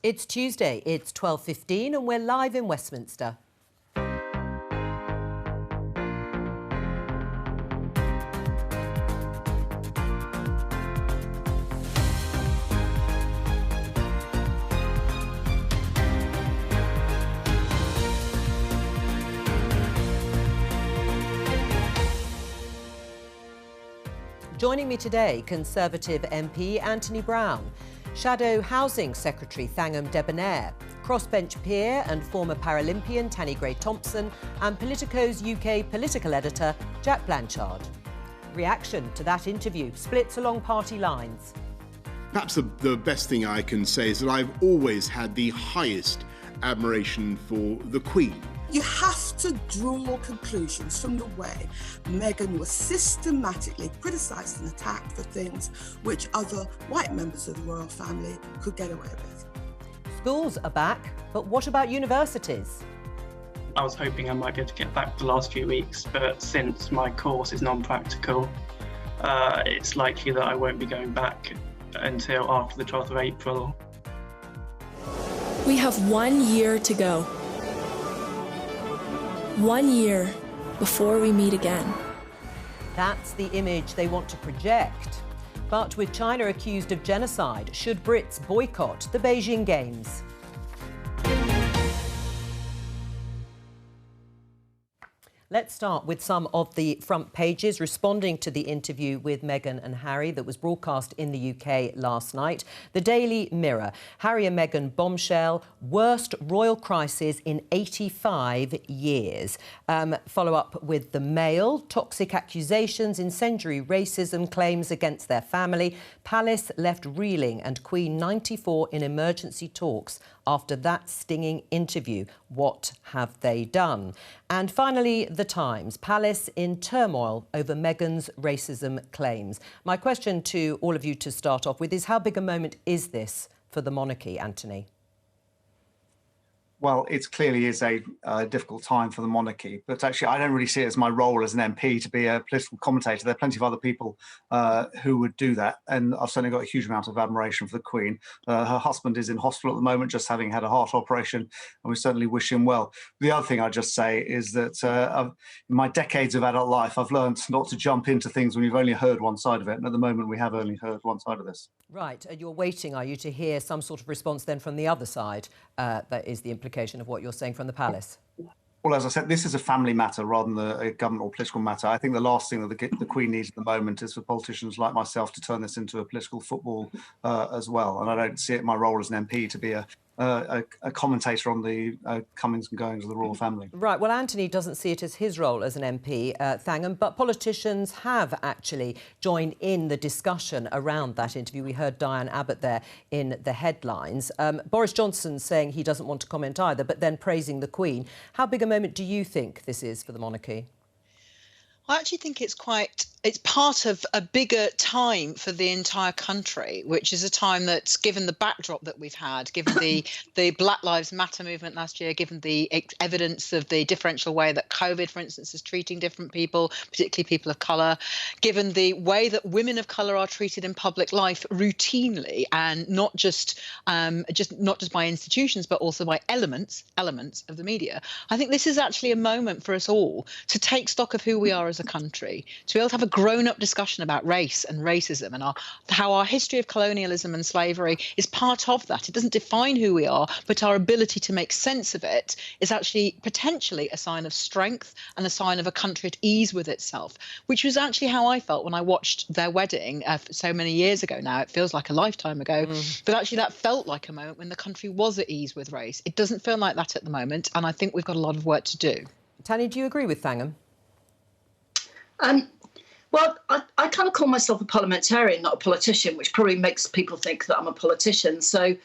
It's Tuesday, it's 12:15 and we're live in Westminster. Joining me today, Conservative MP Anthony Brown, Shadow Housing Secretary Thangam Debonair, crossbench peer and former Paralympian Tanni Grey-Thompson, and Politico's UK political editor Jack Blanchard. Reaction to that interview splits along party lines. Perhaps the best thing I can say is that I've always had the highest admiration for the Queen. You have to draw conclusions from the way Meghan was systematically criticised and attacked for things which other white members of the royal family could get away with. Schools are back, but what about universities? I was hoping I might be able to get back the last few weeks, but since my course is non-practical, it's likely that I won't be going back until after the 12th of April. We have 1 year to go. 1 year before we meet again. That's the image they want to project. But with China accused of genocide, should Brits boycott the Beijing Games? Let's start with some of the front pages responding to the interview with Meghan and Harry that was broadcast in the UK last night. The Daily Mirror, Harry and Meghan bombshell, worst royal crisis in 85 years. Follow up with the Mail, toxic accusations, incendiary racism claims against their family. Palace left reeling and Queen 94 in emergency talks after that stinging interview. What have they done? And finally, The Times, Palace in turmoil over Meghan's racism claims. My question to all of you to start off with is, how big a moment is this for the monarchy, Anthony? Well, it clearly is a difficult time for the monarchy, but actually I don't really see it as my role as an MP to be a political commentator. There are plenty of other people who would do that, and I've certainly got a huge amount of admiration for the Queen. Her husband is in hospital at the moment, just having had a heart operation, and we certainly wish him well. The other thing I'd just say is that in my decades of adult life, I've learned not to jump into things when you've only heard one side of it, and at the moment we have only heard one side of this. Right, and you're waiting, are you, to hear some sort of response then from the other side? That is the implication of what you're saying from the Palace. Well, as I said, this is a family matter rather than a government or political matter. I think the last thing that the Queen needs at the moment is for politicians like myself to turn this into a political football as well. And I don't see it my role as an MP to be a commentator on the comings and goings of the royal family. Right, well, Anthony doesn't see it as his role as an MP, Thangam, but politicians have actually joined in the discussion around that interview. We heard Diane Abbott there in the headlines. Boris Johnson saying he doesn't want to comment either, but then praising the Queen. How big a moment do you think this is for the monarchy? I actually think it's part of a bigger time for the entire country, which is a time that's, given the backdrop that we've had, given the Black Lives Matter movement last year, given the evidence of the differential way that COVID, for instance, is treating different people, particularly people of colour, given the way that women of colour are treated in public life routinely, and not just by institutions, but also by elements of the media. I think this is actually a moment for us all to take stock of who we are as a country, to be able to have a grown-up discussion about race and racism and how our history of colonialism and slavery is part of that. It doesn't define who we are, but our ability to make sense of it is actually potentially a sign of strength and a sign of a country at ease with itself, which was actually how I felt when I watched their wedding so many years ago now. It feels like a lifetime ago, but actually that felt like a moment when the country was at ease with race. It doesn't feel like that at the moment, and I think we've got a lot of work to do. Tanni, do you agree with Thangam? Well, I kind of call myself a parliamentarian, not a politician, which probably makes people think that I'm a politician. So,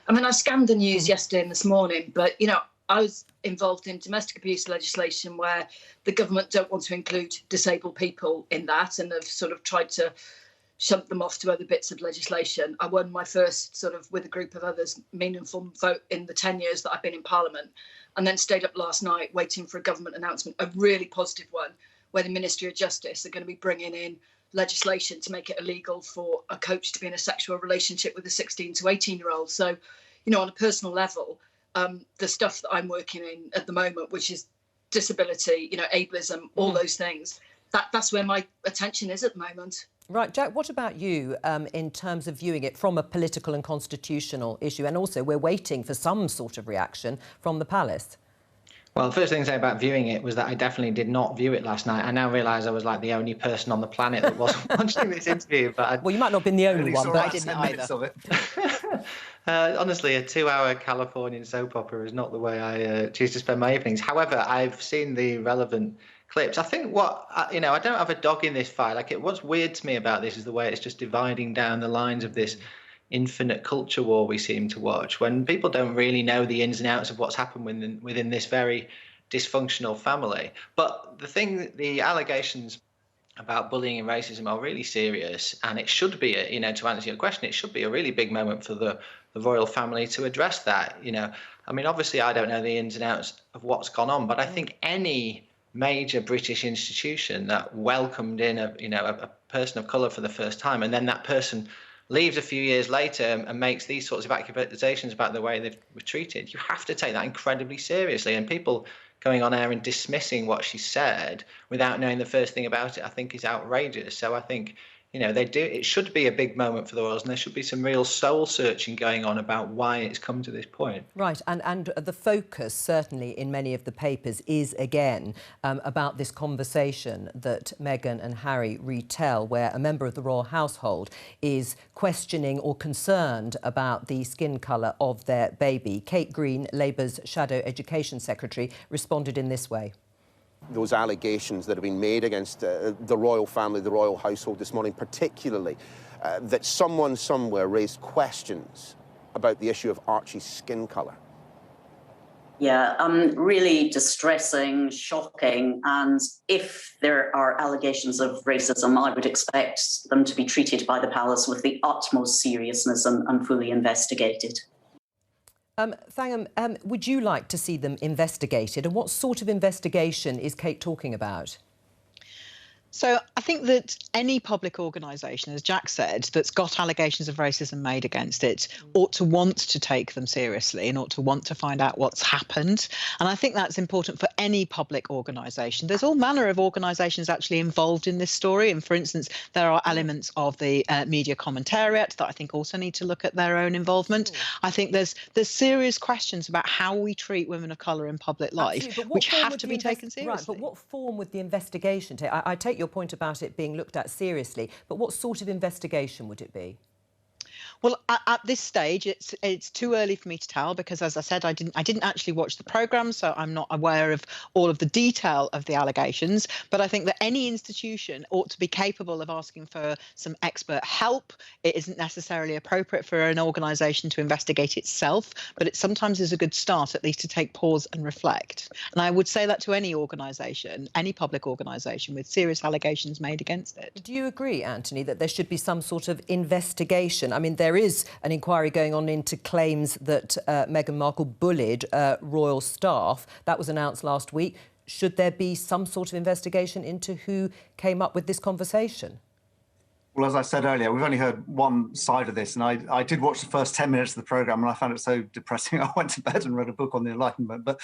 I mean, I scanned the news yesterday and this morning, but, you know, I was involved in domestic abuse legislation where the government don't want to include disabled people in that and have sort of tried to shunt them off to other bits of legislation. I won my first, sort of with a group of others, meaningful vote in the 10 years that I've been in Parliament, and then stayed up last night waiting for a government announcement, a really positive one, where the Ministry of Justice are going to be bringing in legislation to make it illegal for a coach to be in a sexual relationship with a 16 to 18-year-old. So, you know, on a personal level, the stuff that I'm working in at the moment, which is disability, you know, ableism, all those things, that's where my attention is at the moment. Right, Jack, what about you in terms of viewing it from a political and constitutional issue? And also, we're waiting for some sort of reaction from the palace. Well, the first thing to say about viewing it was that I definitely did not view it last night. I now realise I was like the only person on the planet that wasn't watching this interview. But well, you might not have been the only one, but I didn't either. Of it. Honestly, a 2-hour Californian soap opera is not the way I choose to spend my evenings. However, I've seen the relevant clips. I think I don't have a dog in this fight. Like, what's weird to me about this is the way it's just dividing down the lines of this infinite culture war we seem to watch, when people don't really know the ins and outs of what's happened within this very dysfunctional family. But the allegations about bullying and racism are really serious, and it should be, to answer your question, it should be a really big moment for the royal family to address that. I mean, obviously, I don't know the ins and outs of what's gone on, but I think any major British institution that welcomed in a person of colour for the first time, and then that person leaves a few years later and makes these sorts of accusations about the way they were treated, you have to take that incredibly seriously. And people going on air and dismissing what she said without knowing the first thing about it, I think is outrageous. So I think, it should be a big moment for the royals, and there should be some real soul searching going on about why it's come to this point. Right, and the focus, certainly in many of the papers, is again about this conversation that Meghan and Harry retell, where a member of the royal household is questioning or concerned about the skin colour of their baby. Kate Green, Labour's Shadow Education Secretary, responded in this way. Those allegations that have been made against the royal family, the royal household this morning, particularly that someone somewhere raised questions about the issue of Archie's skin colour. Yeah, really distressing, shocking, and if there are allegations of racism, I would expect them to be treated by the palace with the utmost seriousness and fully investigated. Thangham, would you like to see them investigated? And what sort of investigation is Kate talking about? So I think that any public organisation, as Jack said, that's got allegations of racism made against it ought to want to take them seriously and ought to want to find out what's happened. And I think that's important for any public organisation. There's all manner of organisations actually involved in this story. And for instance, there are elements of the media commentariat that I think also need to look at their own involvement. I think there's serious questions about how we treat women of colour in public life, which have to be taken seriously. Right, but what form would the investigation take? I take your point about it being looked at seriously, but what sort of investigation would it be? Well, at this stage, it's too early for me to tell because, as I said, I didn't actually watch the programme, so I'm not aware of all of the detail of the allegations. But I think that any institution ought to be capable of asking for some expert help. It isn't necessarily appropriate for an organisation to investigate itself, but it sometimes is a good start, at least, to take pause and reflect. And I would say that to any organisation, any public organisation with serious allegations made against it. Do you agree, Anthony, that there should be some sort of investigation? I mean, there is an inquiry going on into claims that Meghan Markle bullied royal staff. That was announced last week. Should there be some sort of investigation into who came up with this conversation? Well, as I said earlier, we've only heard one side of this, and I did watch the first 10 minutes of the programme, and I found it so depressing. I went to bed and read a book on the Enlightenment. But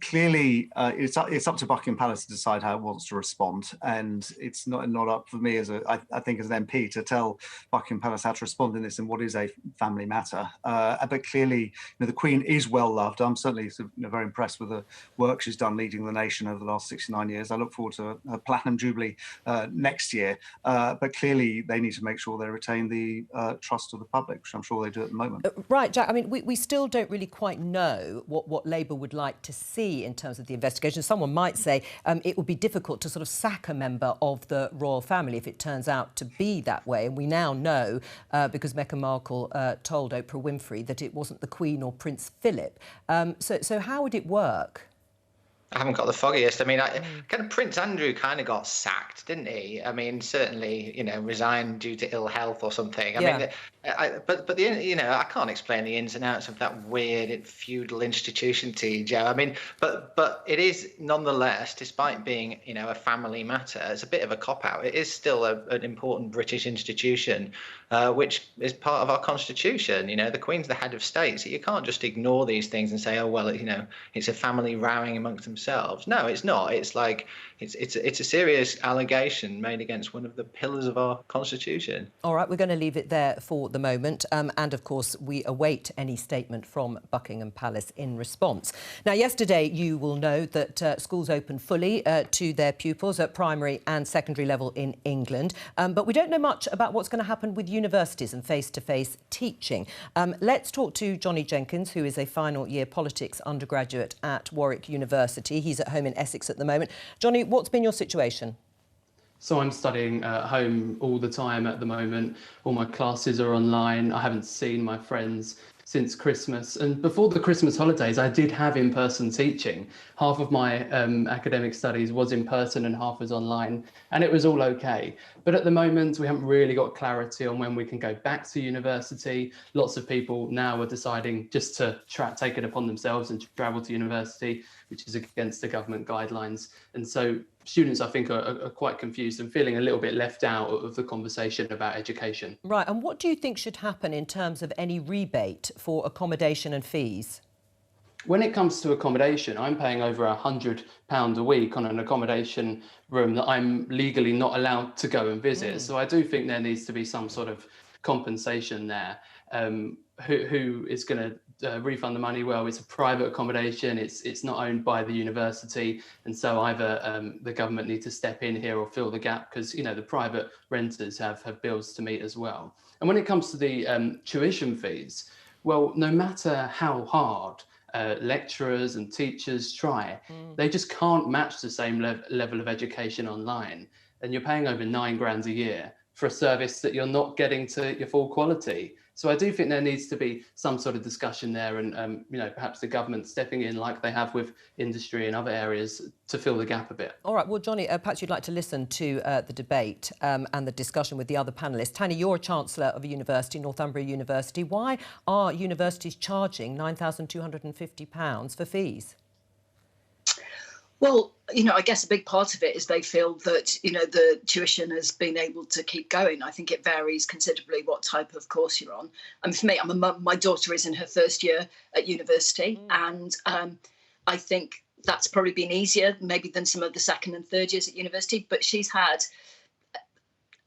clearly, it's up to Buckingham Palace to decide how it wants to respond, and it's not up for me I think as an MP to tell Buckingham Palace how to respond in this and what is a family matter. But clearly, the Queen is well loved. I'm certainly very impressed with the work she's done leading the nation over the last 69 years. I look forward to a Platinum Jubilee next year. But clearly, they need to make sure they retain the trust of the public, which I'm sure they do at the moment. Right, Jack. I mean, we still don't really quite know what Labour would like to see in terms of the investigation. Someone might say it would be difficult to sort of sack a member of the royal family if it turns out to be that way. And we now know, because Meghan Markle told Oprah Winfrey that it wasn't the Queen or Prince Philip. So how would it work? I haven't got the foggiest. I mean, kind of Prince Andrew kind of got sacked, didn't he? I mean, certainly, resigned due to ill health or something. I mean, But I can't explain the ins and outs of that weird feudal institution to you, Joe. I mean, but it is nonetheless, despite being a family matter, it's a bit of a cop out. It is still an important British institution, which is part of our constitution. The Queen's the head of state, so you can't just ignore these things and say, oh well, it's a family rowing amongst themselves. No, it's not. It's like it's a serious allegation made against one of the pillars of our constitution. All right, we're going to leave it there for the moment. And, of course, we await any statement from Buckingham Palace in response. Now, yesterday, you will know that schools opened fully to their pupils at primary and secondary level in England. But we don't know much about what's going to happen with universities and face-to-face teaching. Let's talk to Johnny Jenkins, who is a final-year politics undergraduate at Warwick University. He's at home in Essex at the moment. Johnny, what's been your situation? So I'm studying at home all the time at the moment. All my classes are online. I haven't seen my friends since Christmas. And before the Christmas holidays, I did have in-person teaching. Half of my academic studies was in person and half was online, and it was all okay. But at the moment, we haven't really got clarity on when we can go back to university. Lots of people now are deciding just to take it upon themselves and travel to university, which is against the government guidelines. And so students, I think, are quite confused and feeling a little bit left out of the conversation about education. Right. And what do you think should happen in terms of any rebate for accommodation and fees? When it comes to accommodation, I'm paying over £100 a week on an accommodation room that I'm legally not allowed to go and visit. So I do think there needs to be some sort of compensation there. Who is going to refund the money? Well, it's a private accommodation. It's not owned by the university, and so either the government need to step in here or fill the gap, because the private renters have bills to meet as well. And when it comes to the tuition fees, well, no matter how hard lecturers and teachers try, they just can't match the same level of education online. And you're paying over £9 a year for a service that you're not getting to your full quality. So I do think there needs to be some sort of discussion there, and perhaps the government stepping in like they have with industry and other areas to fill the gap a bit. All right, well, Johnny, perhaps you'd like to listen to the debate and the discussion with the other panellists. Tanya, you're a Chancellor of a university, Northumbria University. Why are universities charging £9,250 for fees? Well, I guess a big part of it is they feel that, the tuition has been able to keep going. I think it varies considerably what type of course you're on. And for me, I'm a mum. My daughter is in her first year at university. And I think that's probably been easier maybe than some of the second and third years at university. But she's had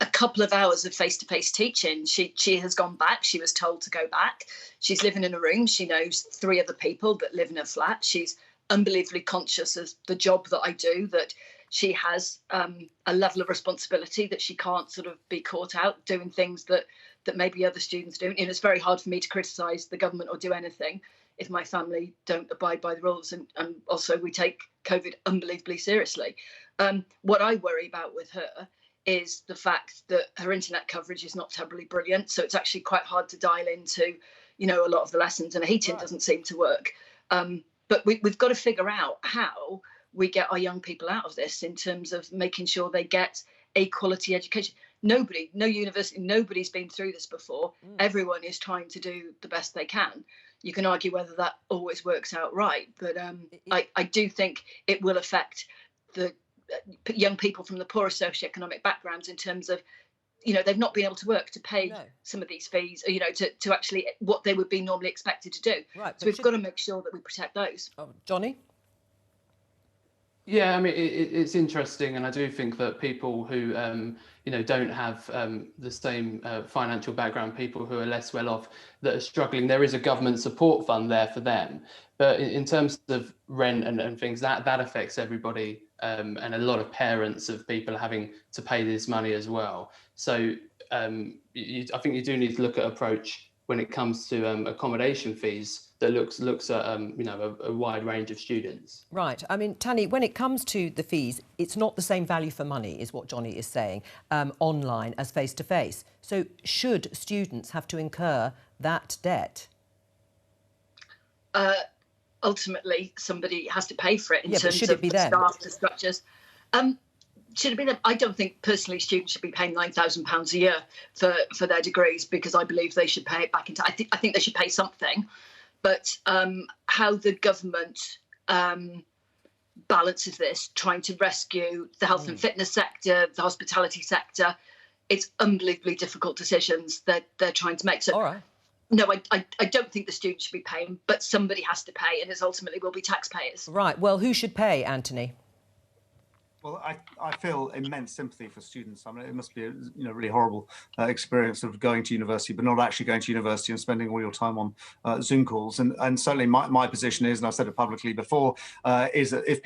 a couple of hours of face-to-face teaching. She has gone back. She was told to go back. She's living in a room. She knows 3 other people that live in a flat. She's unbelievably conscious of the job that I do, that she has a level of responsibility that she can't sort of be caught out doing things that maybe other students do. It's very hard for me to criticise the government or do anything if my family don't abide by the rules. And also we take COVID unbelievably seriously. What I worry about with her is the fact that her internet coverage is not terribly brilliant. So it's actually quite hard to dial into, a lot of the lessons, and the heating doesn't seem to work. But we've got to figure out how we get our young people out of this in terms of making sure they get a quality education. No university, nobody's been through this before. Everyone is trying to do the best they can. You can argue whether that always works out right, but I do think it will affect the young people from the poorer socioeconomic backgrounds in terms of, they've not been able to work to pay some of these fees, to actually what they would be normally expected to do. Right, so we've got to make sure that we protect those. Oh, Johnny? Yeah, I mean, it's interesting, and I do think that people who, don't have the same financial background, people who are less well off, that are struggling, there is a government support fund there for them. But in terms of rent and things, that affects everybody, and a lot of parents of people having to pay this money as well. So I think you do need to look at approach when it comes to accommodation fees that looks at a wide range of students. Right. I mean, Tanny, when it comes to the fees, it's not the same value for money, is what Johnny is saying, online as face-to-face. So should students have to incur that debt? Ultimately, somebody has to pay for it in terms of the staff, the structures. should it be that? I don't think personally students should be paying £9,000 a year for their degrees, because I believe they should pay it back into. I think they should pay something, but how the government balances this, trying to rescue the health and fitness sector, the hospitality sector, it's unbelievably difficult decisions that they're trying to make. So. All right. No, I don't think the students should be paying, but somebody has to pay, and it ultimately will be taxpayers. Right. Well, who should pay, Anthony? Well, I feel immense sympathy for students. I mean, it must be a really horrible experience of going to university, but not actually going to university and spending all your time on Zoom calls. And certainly my position is, and I've said it publicly before, is that if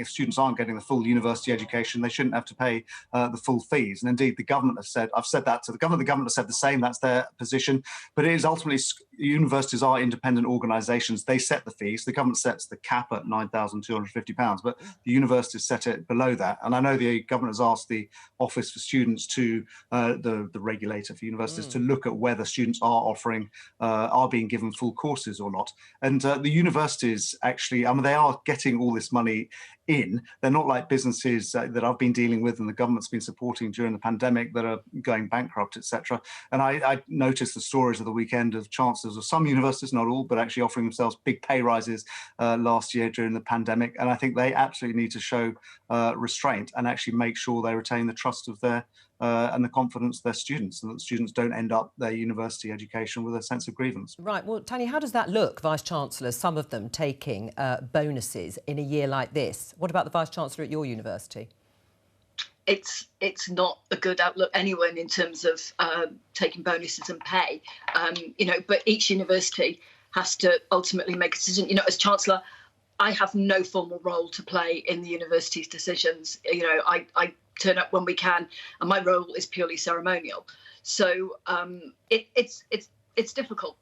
students aren't getting the full university education, they shouldn't have to pay the full fees. And indeed, the government has said, I've said that to the government has said the same, that's their position. But it is ultimately, universities are independent organisations. They set the fees. The government sets the cap at £9,250, but the universities set it below that. And I know the government has asked the Office for Students to, the regulator for universities, to look at whether students are being given full courses or not. And the universities actually, I mean, they are getting all this money in. They're not like businesses that I've been dealing with and the government's been supporting during the pandemic that are going bankrupt, etc. And I noticed the stories of the weekend of chancellors of some universities, not all, but actually offering themselves big pay rises last year during the pandemic. And I think they absolutely need to show restraint and actually make sure they retain the trust of their and the confidence of their students, and that students don't end up their university education with a sense of grievance. Right. Well, Tanya, how does that look, Vice-Chancellors, some of them taking bonuses in a year like this? What about the Vice-Chancellor at your university? It's not a good outlook anyway in terms of taking bonuses and pay, but each university has to ultimately make a decision. As Chancellor, I have no formal role to play in the university's decisions. I turn up when we can, and my role is purely ceremonial. So it's difficult.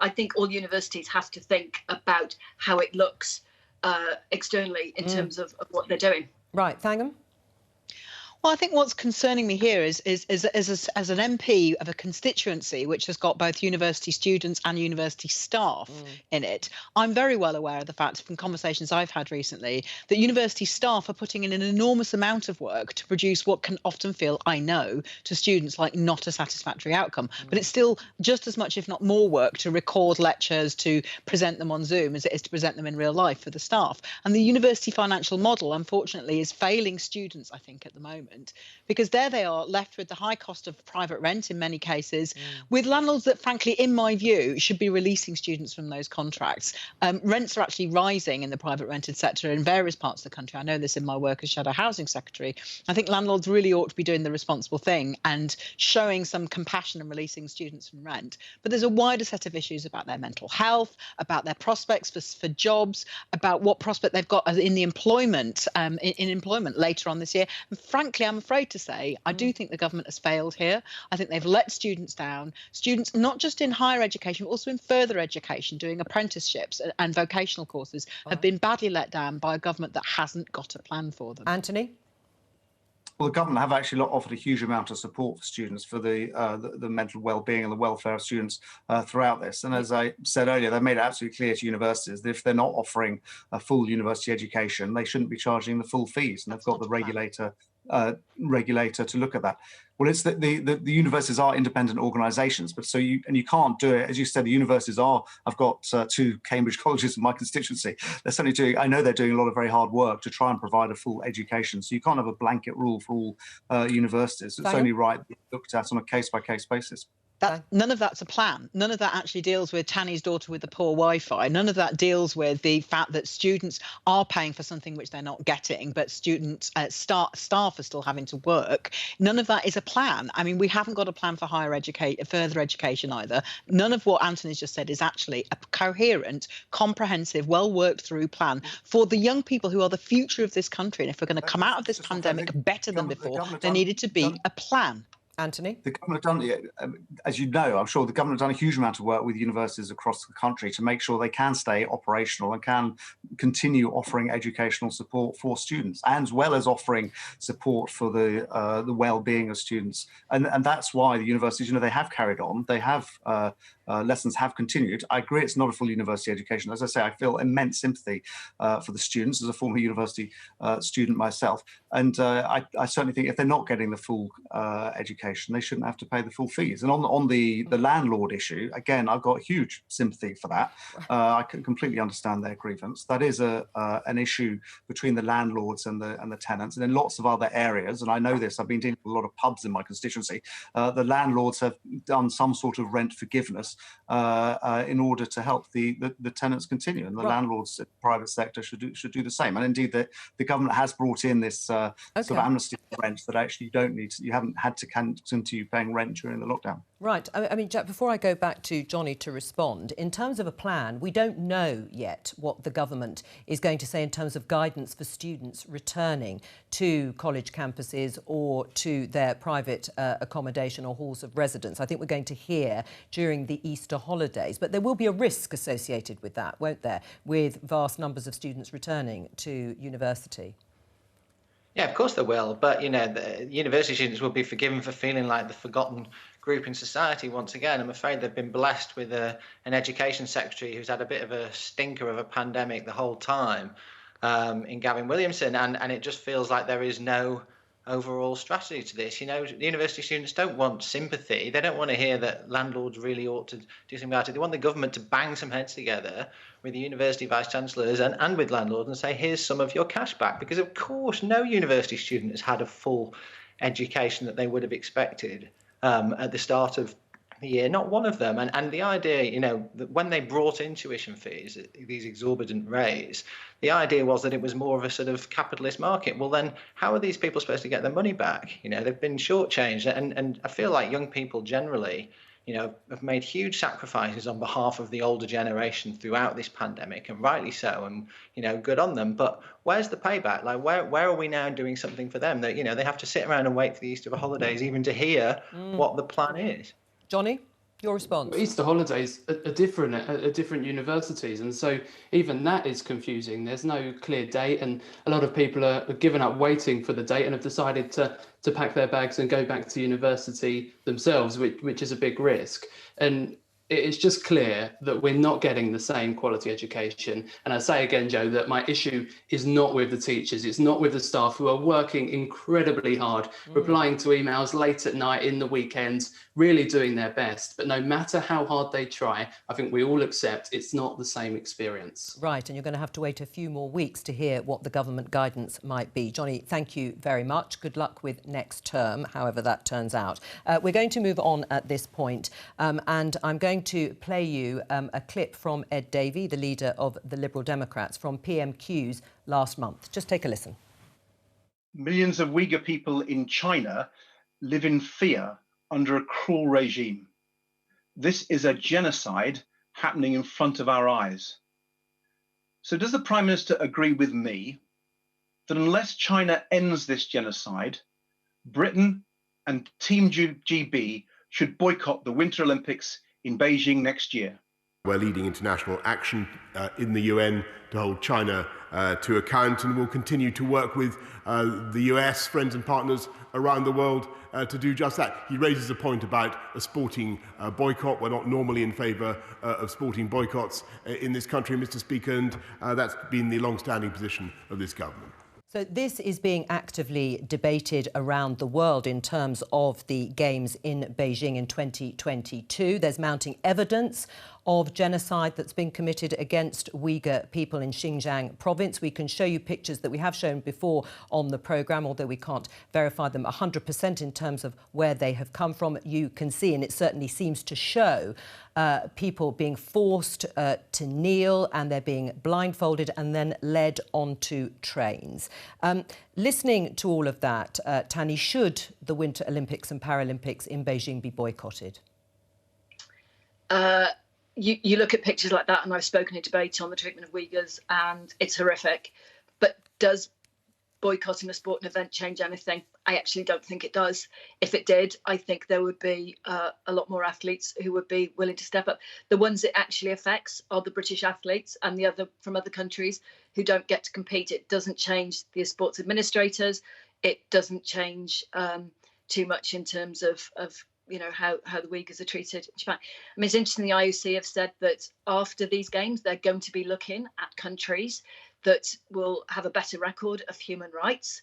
I think all universities have to think about how it looks externally in terms of what they're doing. Right, Thangham? Well, I think what's concerning me here is as an MP of a constituency which has got both university students and university staff in it, I'm very well aware of the fact from conversations I've had recently that university staff are putting in an enormous amount of work to produce what can often feel, I know, to students like not a satisfactory outcome. But it's still just as much, if not more, work to record lectures, to present them on Zoom as it is to present them in real life for the staff. And the university financial model, unfortunately, is failing students, I think, at the moment. Because there they are left with the high cost of private rent in many cases, with landlords that, frankly, in my view, should be releasing students from those contracts. Rents are actually rising in the private rented sector in various parts of the country. I know this in my work as Shadow Housing Secretary. I think landlords really ought to be doing the responsible thing and showing some compassion and releasing students from rent. But there's a wider set of issues about their mental health, about their prospects for jobs, about what prospect they've got in the employment, in employment later on this year. And frankly, I'm afraid to say, I do think the government has failed here. I think they've let students down. Students, not just in higher education, but also in further education, doing apprenticeships and vocational courses, have been badly let down by a government that hasn't got a plan for them. Anthony? Well, the government have actually offered a huge amount of support for students for the mental well-being and the welfare of students throughout this. And as I said earlier, they've made it absolutely clear to universities that if they're not offering a full university education, they shouldn't be charging the full fees. And they've got the regulator to look at that. Well, it's that the universities are independent organisations, but you can't do it. As you said, the universities are. I've got two Cambridge colleges in my constituency. They're certainly doing. I know they're doing a lot of very hard work to try and provide a full education. So you can't have a blanket rule for all universities. It's only right looked at on a case-by-case basis. None of that's a plan. None of that actually deals with Tanny's daughter with the poor Wi-Fi. None of that deals with the fact that students are paying for something which they're not getting, but students, staff are still having to work. None of that is a plan. I mean, we haven't got a plan for further education either. None of what Anthony's just said is actually a coherent, comprehensive, well-worked through plan for the young people who are the future of this country. And if we're going to come out of this pandemic better than before, there needed to be a plan. Anthony? The government have done, as you know, I'm sure the government have done a huge amount of work with universities across the country to make sure they can stay operational and can continue offering educational support for students, as well as offering support for the well-being of students. And that's why the universities, they have carried on. They have lessons have continued. I agree it's not a full university education. As I say, I feel immense sympathy for the students as a former university student myself. And I certainly think if they're not getting the full education, they shouldn't have to pay the full fees. And on the landlord issue, again, I've got huge sympathy for that. I can completely understand their grievance. That is an issue between the landlords and the tenants, and in lots of other areas. And I know this. I've been dealing with a lot of pubs in my constituency. The landlords have done some sort of rent forgiveness in order to help the tenants continue, and the landlords in the private sector should do the same. And indeed, the government has brought in this sort of amnesty for rent that actually you haven't had to continue paying rent during the lockdown. Right. I mean, Jack, before I go back to Johnny to respond, in terms of a plan, we don't know yet what the government is going to say in terms of guidance for students returning to college campuses or to their private accommodation or halls of residence. I think we're going to hear during the Easter holidays, but there will be a risk associated with that, won't there, with vast numbers of students returning to university? Yeah, of course there will. But, you know, the university students will be forgiven for feeling like the forgotten group in society once again. I'm afraid they've been blessed with an education secretary who's had a bit of a stinker of a pandemic the whole time in Gavin Williamson. And it just feels like there is no overall strategy to this. You know, the university students don't want sympathy. They don't want to hear that landlords really ought to do something about it. They want the government to bang some heads together with the university vice chancellors and with landlords and say, here's some of your cash back. Because of course, no university student has had a full education that they would have expected at the start of the year, not one of them. And the idea, you know, that when they brought in tuition fees, these exorbitant rates, the idea was that it was more of a sort of capitalist market. Well, then how are these people supposed to get their money back? You know, they've been shortchanged. And I feel like young people generally, you know, have made huge sacrifices on behalf of the older generation throughout this pandemic, and rightly so, and, you know, good on them. But where's the payback? Like, where are we now doing something for them that, you know, they have to sit around and wait for the Easter holidays even to hear what the plan is? Johnny, your response? Easter holidays are different at different universities, and so even that is confusing. There's no clear date, and a lot of people are given up waiting for the date and have decided to pack their bags and go back to university themselves, which is a big risk. And it's just clear that we're not getting the same quality education. And I say again, Joe, that my issue is not with the teachers. It's not with the staff who are working incredibly hard, replying to emails late at night, in the weekends, really doing their best. But no matter how hard they try, I think we all accept it's not the same experience. Right, and you're going to have to wait a few more weeks to hear what the government guidance might be. Johnny, thank you very much. Good luck with next term, however that turns out. We're going to move on at this point, and I'm going to play you a clip from Ed Davey, the leader of the Liberal Democrats, from PMQs last month. Just take a listen. Millions of Uyghur people in China live in fear under a cruel regime. This is a genocide happening in front of our eyes. So does the Prime Minister agree with me that unless China ends this genocide, Britain and Team GB should boycott the Winter Olympics in Beijing next year? We're leading international action in the UN to hold China to account, and we'll continue to work with the US, friends and partners around the world to do just that. He raises a point about a sporting boycott. We're not normally in favour of sporting boycotts in this country, Mr. Speaker, and that's been the long-standing position of this government. So this is being actively debated around the world in terms of the Games in Beijing in 2022. There's mounting evidence of genocide that's been committed against Uyghur people in Xinjiang province. We can show you pictures that we have shown before on the programme, although we can't verify them 100% in terms of where they have come from. You can see, and it certainly seems to show, people being forced to kneel, and they're being blindfolded and then led onto trains. Listening to all of that, Tani, should the Winter Olympics and Paralympics in Beijing be boycotted? You look at pictures like that, and I've spoken in debate on the treatment of Uyghurs, and it's horrific. But does boycotting a sporting event change anything? I actually don't think it does. If it did, I think there would be a lot more athletes who would be willing to step up. The ones it actually affects are the British athletes and the other from other countries who don't get to compete. It doesn't change the sports administrators. It doesn't change too much in terms of you know, how the Uyghurs are treated in Japan. I mean, it's interesting, the IOC have said that after these games, they're going to be looking at countries that will have a better record of human rights.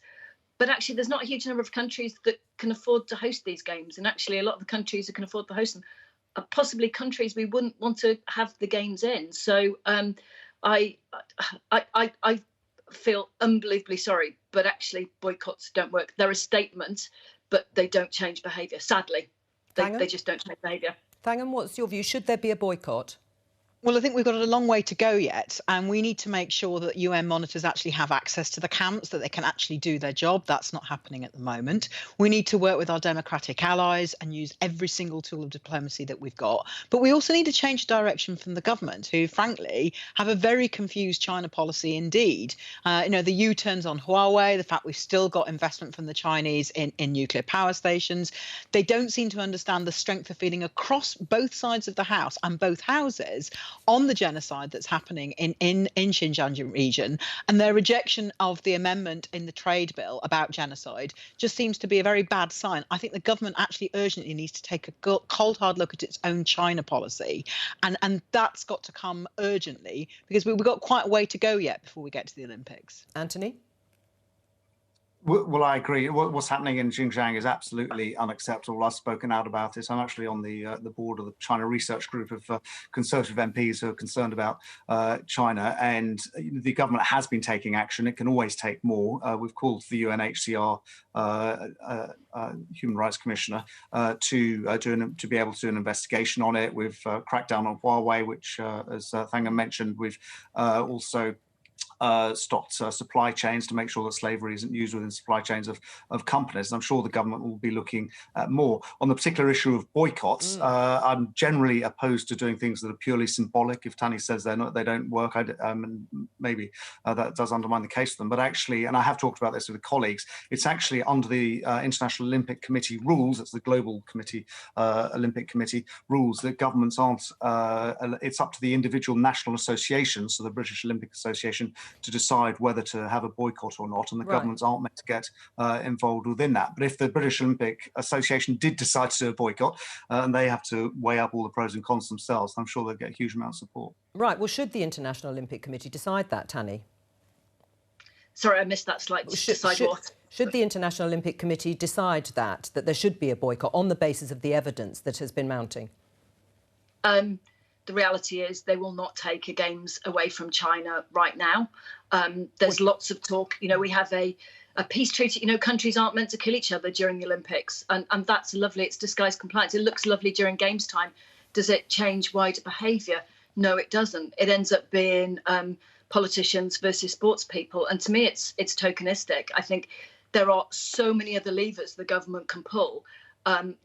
But actually, there's not a huge number of countries that can afford to host these games. And actually, a lot of the countries who can afford to host them are possibly countries we wouldn't want to have the games in. So I feel unbelievably sorry, but actually boycotts don't work. They're a statement, but they don't change behaviour. Sadly, they just don't change behaviour. Thangham, what's your view? Should there be a boycott? Well, I think we've got a long way to go yet, and we need to make sure that UN monitors actually have access to the camps, that they can actually do their job. That's not happening at the moment. We need to work with our democratic allies and use every single tool of diplomacy that we've got. But we also need to change direction from the government, who, frankly, have a very confused China policy indeed. The U-turns on Huawei, the fact we've still got investment from the Chinese in nuclear power stations. They don't seem to understand the strength of feeling across both sides of the House and both houses on the genocide that's happening in Xinjiang region, and their rejection of the amendment in the trade bill about genocide just seems to be a very bad sign. I think the government actually urgently needs to take a cold, hard look at its own China policy, and that's got to come urgently, because we've got quite a way to go yet before we get to the Olympics. Anthony? Well, I agree. What's happening in Xinjiang is absolutely unacceptable. I've spoken out about this. I'm actually on the board of the China Research Group of Conservative MPs who are concerned about China, and the government has been taking action. It can always take more. We've called the UNHCR Human Rights Commissioner to be able to do an investigation on it. We've cracked down on Huawei, which, as Thangham mentioned, we've also stopped supply chains to make sure that slavery isn't used within supply chains of companies. And I'm sure the government will be looking at more. On the particular issue of boycotts, I'm generally opposed to doing things that are purely symbolic. If Tani says they don't work, maybe that does undermine the case for them. But actually, and I have talked about this with colleagues, it's actually under the International Olympic Committee rules, it's the Global Committee, Olympic Committee rules, that governments aren't, it's up to the individual national associations, so the British Olympic Association, to decide whether to have a boycott or not, and the governments aren't meant to get involved within that. But if the British Olympic Association did decide to do a boycott, and they have to weigh up all the pros and cons themselves, I'm sure they'll get a huge amount of support. Right, well, should the International Olympic Committee decide that, Tani? Sorry, I missed that slide. Should the International Olympic Committee decide that there should be a boycott on the basis of the evidence that has been mounting? The reality is they will not take the Games away from China right now. There's lots of talk. We have a peace treaty. Countries aren't meant to kill each other during the Olympics. And that's lovely. It's disguised compliance. It looks lovely during Games time. Does it change wider behaviour? No, it doesn't. It ends up being politicians versus sports people. And to me, it's tokenistic. I think there are so many other levers the government can pull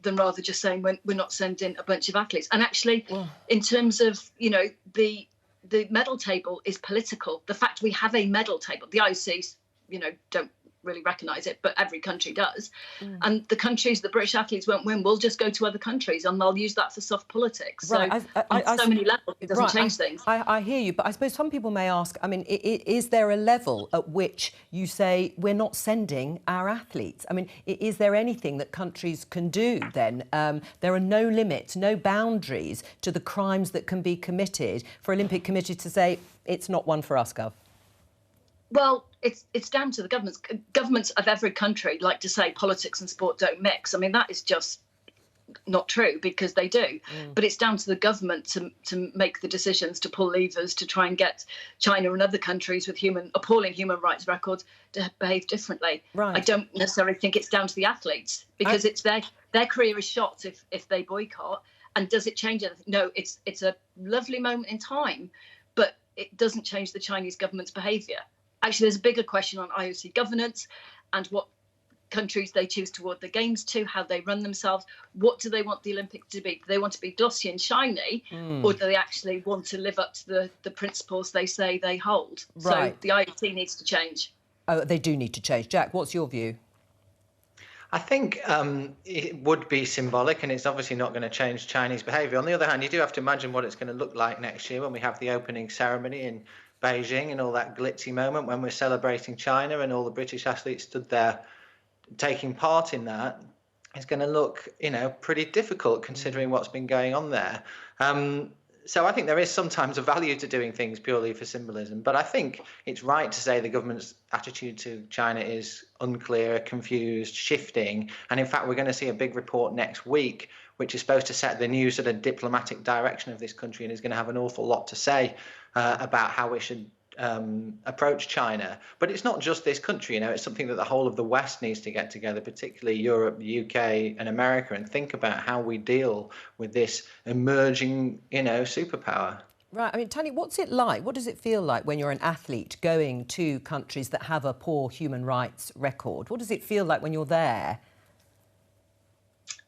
than rather just saying we're not sending a bunch of athletes. And actually, in terms of, the medal table is political. The fact we have a medal table, the IOC, don't really recognise it, but every country does. And the countries the British athletes won't win will just go to other countries, and they'll use that for soft politics. Right. So on so many levels, it doesn't change things. I hear you, but I suppose some people may ask, is there a level at which you say we're not sending our athletes? Is there anything that countries can do then? There are no limits, no boundaries to the crimes that can be committed for Olympic Committee to say it's not one for us, Gov? Well, it's down to the governments. Governments of every country like to say politics and sport don't mix. that is just not true, because they do. But it's down to the government to make the decisions, to pull levers, to try and get China and other countries with appalling human rights records to behave differently. Right. I don't necessarily think it's down to the athletes, because it's their career is shot if they boycott. And does it change anything? No, it's a lovely moment in time, but it doesn't change the Chinese government's behaviour. Actually, there's a bigger question on IOC governance and what countries they choose to award the Games to, how they run themselves. What do they want the Olympics to be? Do they want to be glossy and shiny, or do they actually want to live up to the principles they say they hold? Right. So the IOC needs to change. Oh, they do need to change. Jack, what's your view? I think it would be symbolic, and it's obviously not going to change Chinese behaviour. On the other hand, you do have to imagine what it's going to look like next year when we have the opening ceremony in Beijing and all that glitzy moment when we're celebrating China and all the British athletes stood there taking part in that. It's going to look, pretty difficult considering what's been going on there. So I think there is sometimes a value to doing things purely for symbolism, but I think it's right to say the government's attitude to China is unclear, confused, shifting, and in fact we're going to see a big report next week which is supposed to set the new sort of diplomatic direction of this country and is going to have an awful lot to say about how we should approach China. But it's not just this country, it's something that the whole of the West needs to get together, particularly Europe, the UK and America, and think about how we deal with this emerging, superpower. Right. I mean, Tanya, what's it like? What does it feel like when you're an athlete going to countries that have a poor human rights record? What does it feel like when you're there?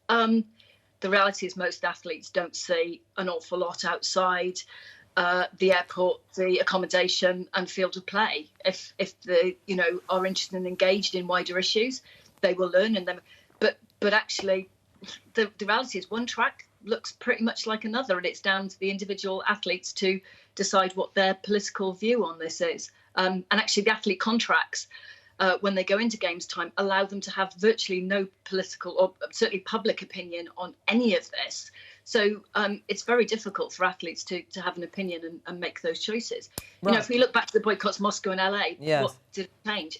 The reality is most athletes don't see an awful lot outside the airport, the accommodation and field of play. If they are interested and engaged in wider issues, they will learn in them. But actually, the reality is one track looks pretty much like another, and it's down to the individual athletes to decide what their political view on this is. And actually, the athlete contracts, when they go into games time, allow them to have virtually no political or certainly public opinion on any of this. So it's very difficult for athletes to have an opinion and make those choices. Right. If we look back to the boycotts Moscow and LA, yes. What did it change?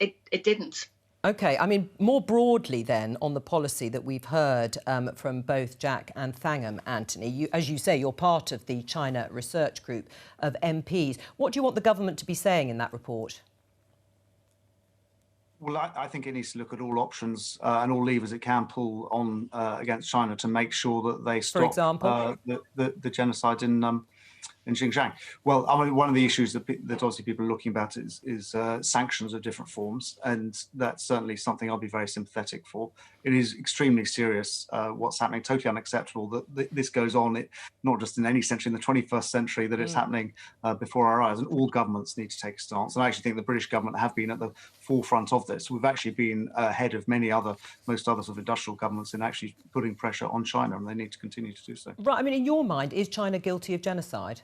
It didn't. OK, I mean, more broadly then on the policy that we've heard from both Jack and Thangham, Anthony, as you say, you're part of the China research group of MPs. What do you want the government to be saying in that report? Well, I think it needs to look at all options and all levers it can pull on against China to make sure that they stop, for example, the genocide in Xinjiang. Well, I mean, one of the issues that obviously people are looking at is sanctions of different forms, and that's certainly something I'll be very sympathetic for. It is extremely serious what's happening, totally unacceptable that this goes on, not just in any century, in the 21st century, that it's happening before our eyes, and all governments need to take a stance. And I actually think the British government have been at the forefront of this. We've actually been ahead of most other sort of industrial governments in actually putting pressure on China, and they need to continue to do so. Right, I mean, in your mind, is China guilty of genocide?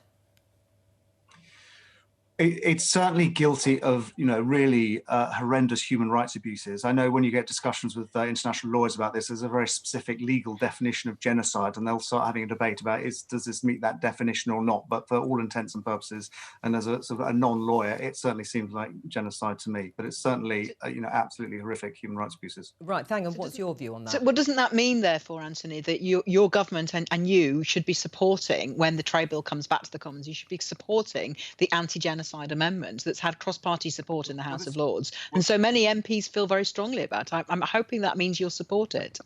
It's certainly guilty of, really horrendous human rights abuses. I know when you get discussions with international lawyers about this, there's a very specific legal definition of genocide, and they'll start having a debate about does this meet that definition or not. But for all intents and purposes, and as a sort of a non-lawyer, it certainly seems like genocide to me. But it's certainly, absolutely horrific human rights abuses. Right, Thangham, what's your view on that? So, what doesn't that mean, therefore, Anthony, that your government and you should be supporting, when the trade bill comes back to the Commons, you should be supporting the anti-genocide amendment that's had cross-party support in the House of Lords, and so many MPs feel very strongly about it. I'm hoping that means you'll support it.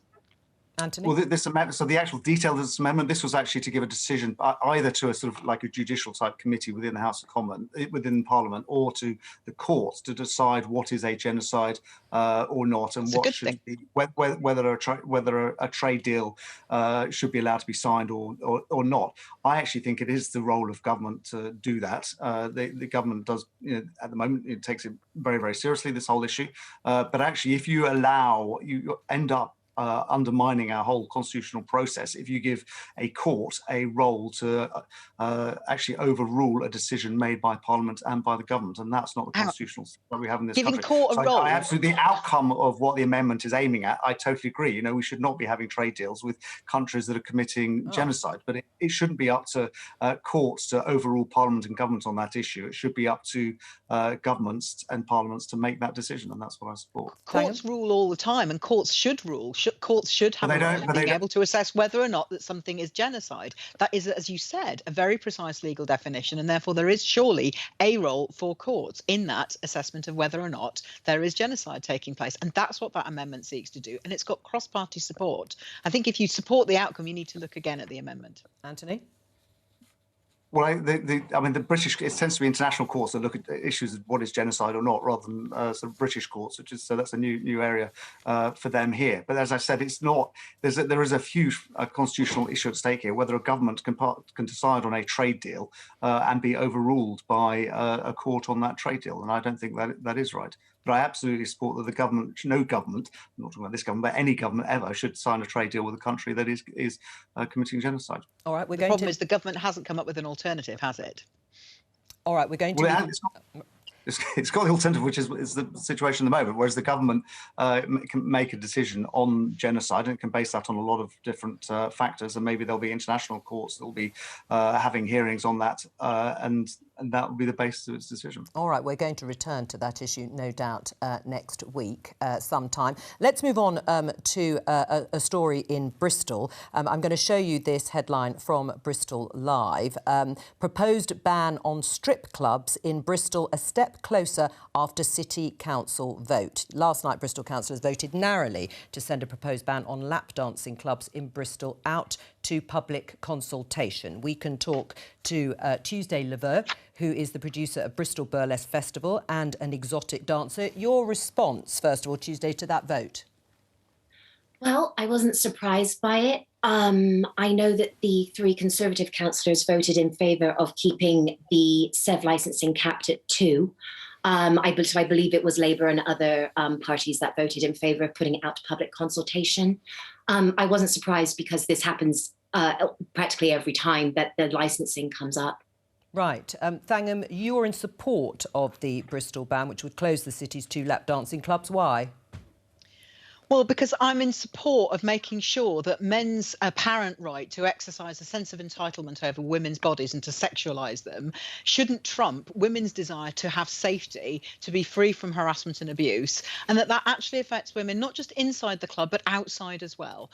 Anthony? Well, this amendment, so the actual detail of this amendment, this was actually to give a decision either to a sort of like a judicial type committee within the House of Commons, within Parliament, or to the courts to decide what is a genocide or not, and what should be, whether a trade deal should be allowed to be signed or not. I actually think it is the role of government to do that. The government does, at the moment, it takes it very, very seriously, this whole issue. But actually, if you end up undermining our whole constitutional process if you give a court a role to actually overrule a decision made by Parliament and by the government, and that's not the constitutional system that we have in this country. Giving court a role. I absolutely, the outcome of what the amendment is aiming at, I totally agree. We should not be having trade deals with countries that are committing genocide, but it shouldn't be up to courts to overrule Parliament and government on that issue. It should be up to governments and parliaments to make that decision, and that's what I support. Courts rule all the time, and courts should rule. Courts should have a role in being able to assess whether or not that something is genocide. That is, as you said, a very precise legal definition, and therefore there is surely a role for courts in that assessment of whether or not there is genocide taking place. And that's what that amendment seeks to do. And it's got cross-party support. I think if you support the outcome, you need to look again at the amendment. Anthony? Well, the British, it tends to be international courts that look at issues of what is genocide or not, rather than sort of British courts, which is, so that's a new area for them here. But as I said, it's not, there is a huge constitutional issue at stake here, whether a government can decide on a trade deal and be overruled by a court on that trade deal. And I don't think that is right. But I absolutely support that the government, no government, I'm not talking about this government, but any government ever should sign a trade deal with a country that is committing genocide. All right, the problem is the government hasn't come up with an alternative, has it? All right, we're going to... it's got the alternative, which is the situation at the moment, whereas the government can make a decision on genocide, and it can base that on a lot of different factors, and maybe there'll be international courts that will be having hearings on that, and that will be the basis of its decision. All right, we're going to return to that issue, no doubt, next week sometime. Let's move on to a story in Bristol. I'm going to show you this headline from Bristol Live. Proposed ban on strip clubs in Bristol, a step closer after City Council vote. Last night, Bristol councillors voted narrowly to send a proposed ban on lap dancing clubs in Bristol out to public consultation. We can talk to Tuesday Leveux, who is the producer of Bristol Burlesque Festival and an exotic dancer. Your response, first of all, Tuesday, to that vote? Well, I wasn't surprised by it. I know that the 3 Conservative councillors voted in favour of keeping the SEV licensing capped at 2. I believe it was Labour and other parties that voted in favour of putting it out to public consultation. I wasn't surprised because this happens practically every time that the licensing comes up. Right. Thangham, you're in support of the Bristol ban, which would close the city's 2 lap dancing clubs. Why? Well, because I'm in support of making sure that men's apparent right to exercise a sense of entitlement over women's bodies and to sexualise them shouldn't trump women's desire to have safety, to be free from harassment and abuse, and that actually affects women not just inside the club but outside as well.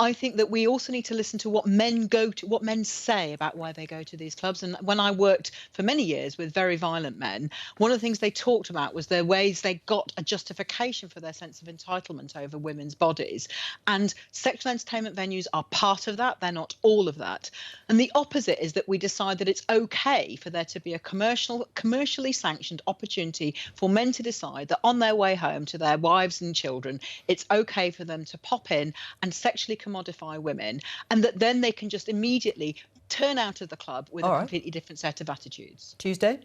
I think that we also need to listen to what men say about why they go to these clubs. And when I worked for many years with very violent men, one of the things they talked about was the ways they got a justification for their sense of entitlement over women's bodies. And sexual entertainment venues are part of that. They're not all of that. And the opposite is that we decide that it's okay for there to be a commercially sanctioned opportunity for men to decide that on their way home to their wives and children, it's okay for them to pop in and sexually commodify women, and that then they can just immediately turn out of the club with a completely different set of attitudes. Tuesday?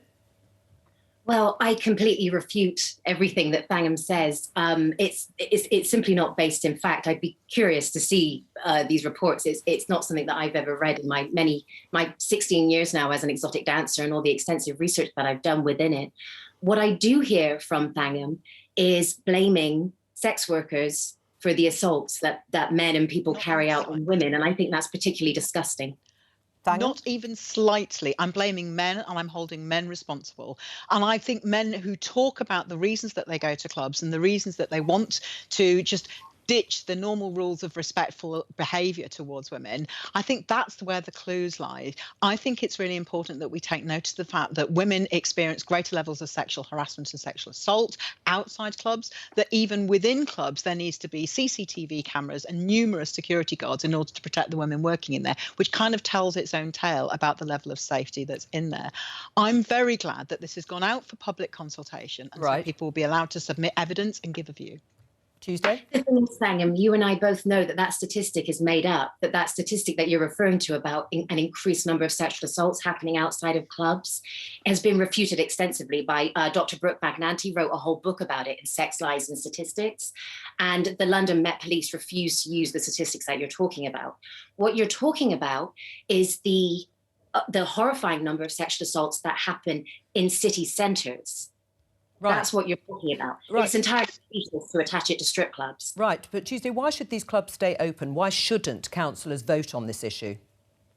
Well, I completely refute everything that Thangham says. It's simply not based in fact. I'd be curious to see these reports. It's not something that I've ever read in my 16 years now as an exotic dancer and all the extensive research that I've done within it. What I do hear from Thangham is blaming sex workers for the assaults that men and people carry out on women. And I think that's particularly disgusting. Not even slightly. I'm blaming men and I'm holding men responsible. And I think men who talk about the reasons that they go to clubs and the reasons that they want to just ditch the normal rules of respectful behaviour towards women, I think that's where the clues lie. I think it's really important that we take notice of the fact that women experience greater levels of sexual harassment and sexual assault outside clubs, that even within clubs there needs to be CCTV cameras and numerous security guards in order to protect the women working in there, which kind of tells its own tale about the level of safety that's in there. I'm very glad that this has gone out for public consultation and so people will be allowed to submit evidence and give a view. Tuesday? The thing is, Thangham, you and I both know that statistic is made up, that statistic that you're referring to about an increased number of sexual assaults happening outside of clubs has been refuted extensively by Dr. Brooke Bagnanti, wrote a whole book about it in Sex, Lies and Statistics. And the London Met Police refused to use the statistics that you're talking about. What you're talking about is the horrifying number of sexual assaults that happen in city centres. Right. That's what you're talking about. Right. It's entirely useless to attach it to strip clubs. Right, but Tuesday, why should these clubs stay open? Why shouldn't councillors vote on this issue?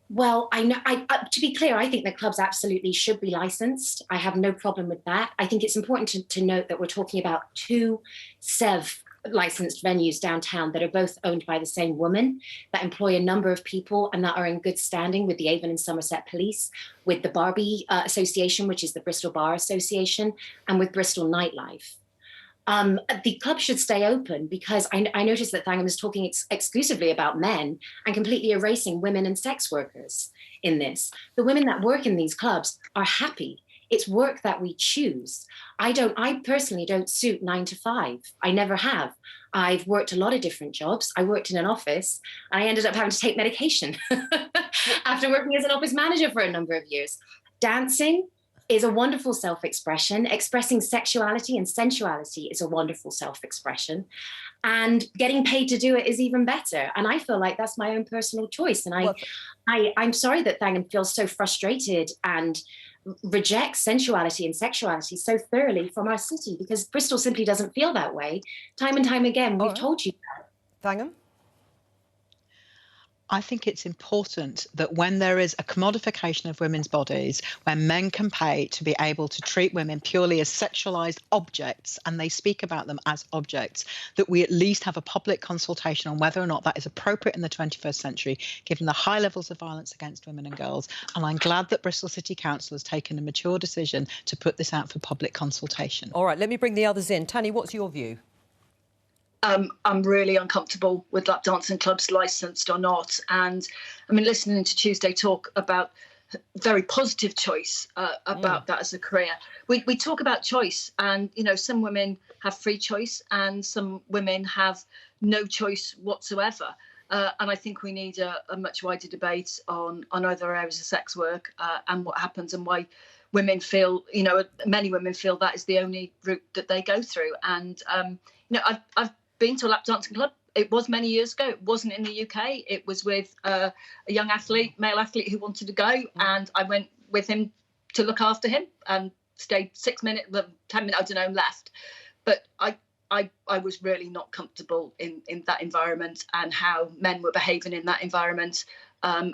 Well, to be clear, I think that clubs absolutely should be licensed. I have no problem with that. I think it's important to note that we're talking about 2 SEV licensed venues downtown that are both owned by the same woman, that employ a number of people and that are in good standing with the Avon and Somerset Police, with the Barbie Association, which is the Bristol Bar Association, and with Bristol Nightlife. The club should stay open because I noticed that Thangham is talking exclusively about men and completely erasing women and sex workers in this. The women that work in these clubs are happy. It's work that we choose. I personally don't suit 9 to 5. I never have. I've worked a lot of different jobs. I worked in an office. I ended up having to take medication after working as an office manager for a number of years. Dancing is a wonderful self-expression. Expressing sexuality and sensuality is a wonderful self-expression. And getting paid to do it is even better. And I feel like that's my own personal choice. And I'm sorry that Thangham feels so frustrated and rejects sensuality and sexuality so thoroughly from our city, because Bristol simply doesn't feel that way. Time and time again, we've told you that. Thangham? I think it's important that when there is a commodification of women's bodies, when men can pay to be able to treat women purely as sexualized objects, and they speak about them as objects, that we at least have a public consultation on whether or not that is appropriate in the 21st century, given the high levels of violence against women and girls. And I'm glad that Bristol City Council has taken a mature decision to put this out for public consultation. All right, let me bring the others in. Tanni, what's your view? I'm really uncomfortable with lap dancing clubs, licensed or not. And I mean, listening to Tuesday talk about very positive choice about that as a career. We talk about choice, and, you know, some women have free choice and some women have no choice whatsoever. And I think we need a much wider debate on other areas of sex work and what happens and why women feel, you know, many women feel that is the only route that they go through. And, you know, I've been to a lap dancing club. It was many years ago. It wasn't in the UK. It was with a young athlete, male athlete, who wanted to go, and I went with him to look after him and stayed 6 minutes, 10 minutes, I don't know, and left. But I was really not comfortable in that environment and how men were behaving in that environment, I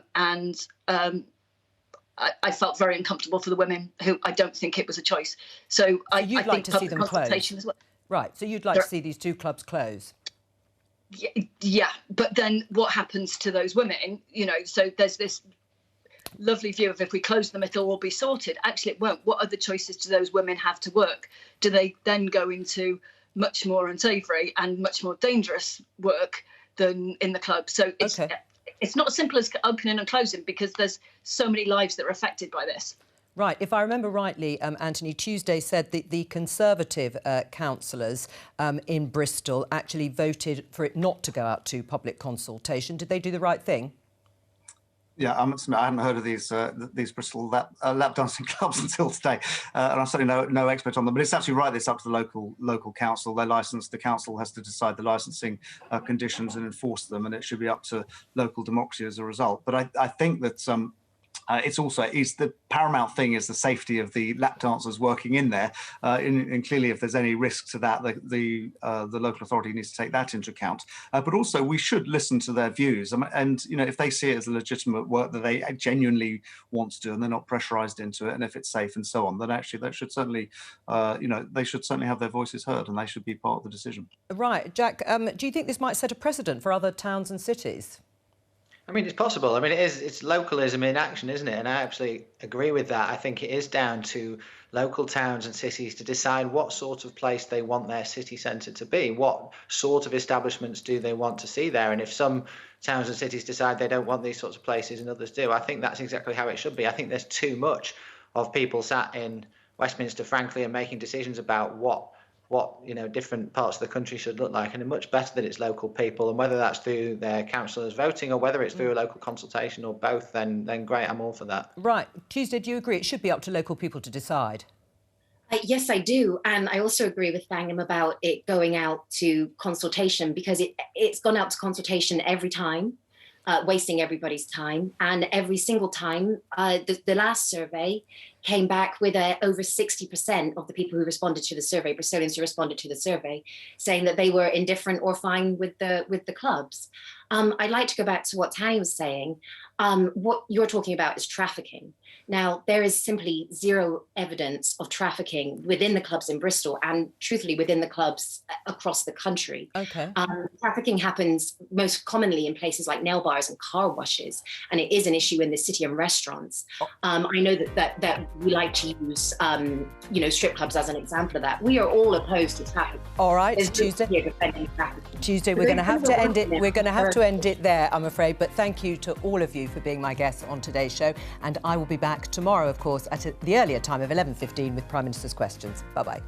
felt very uncomfortable for the women, who I don't think it was a choice. So I think like to see them consultation close. as well. Right, so you'd like to see these two clubs close? Yeah, but then what happens to those women? You know, so there's this lovely view of if we close them, it'll all be sorted. Actually, it won't. What other choices do those women have to work? Do they then go into much more unsavoury and much more dangerous work than in the club? So it's not as simple as opening and closing, because there's so many lives that are affected by this. Right. If I remember rightly, Anthony, Tuesday said that the Conservative councillors in Bristol actually voted for it not to go out to public consultation. Did they do the right thing? Yeah, I hadn't heard of these Bristol lap dancing clubs until today, and I'm certainly no expert on them. But it's absolutely right. It's up to the local council. They're licensed. The council has to decide the licensing conditions and enforce them, and it should be up to local democracy as a result. But I think that it's the paramount thing is the safety of the lap dancers working in there, and clearly if there's any risk to that, the local authority needs to take that into account. But also we should listen to their views, and you know, if they see it as a legitimate work that they genuinely want to do and they're not pressurised into it, and if it's safe and so on, then actually that should certainly, they should certainly have their voices heard, and they should be part of the decision. Right, Jack. Do you think this might set a precedent for other towns and cities? I mean, it's possible. I mean, it's localism in action, isn't it? And I absolutely agree with that. I think it is down to local towns and cities to decide what sort of place they want their city centre to be. What sort of establishments do they want to see there? And if some towns and cities decide they don't want these sorts of places and others do, I think that's exactly how it should be. I think there's too much of people sat in Westminster, frankly, and making decisions about what different parts of the country should look like, and it's much better that it's local people, and whether that's through their councillors voting or whether it's through a local consultation or both, then great, I'm all for that. Right. Tuesday, do you agree it should be up to local people to decide? Yes, I do. And I also agree with Thangham about it going out to consultation, because it's gone out to consultation every time, wasting everybody's time. And every single time, the last survey came back with over 60% of the people who responded to the survey, Bristolians who responded to the survey, saying that they were indifferent or fine with the clubs. I'd like to go back to what Tanni was saying. What you're talking about is trafficking. Now, there is simply zero evidence of trafficking within the clubs in Bristol and, truthfully, within the clubs across the country. Okay. Trafficking happens most commonly in places like nail bars and car washes, and it is an issue in the city and restaurants. I know that we like to use, strip clubs as an example of that. We are all opposed to trafficking. All right, Tuesday, we're going to have to end it. We're going to have to end it there, I'm afraid. But thank you to all of you for being my guests on today's show, and I will be back tomorrow, of course, at the earlier time of 11:15 with Prime Minister's Questions. Bye-bye.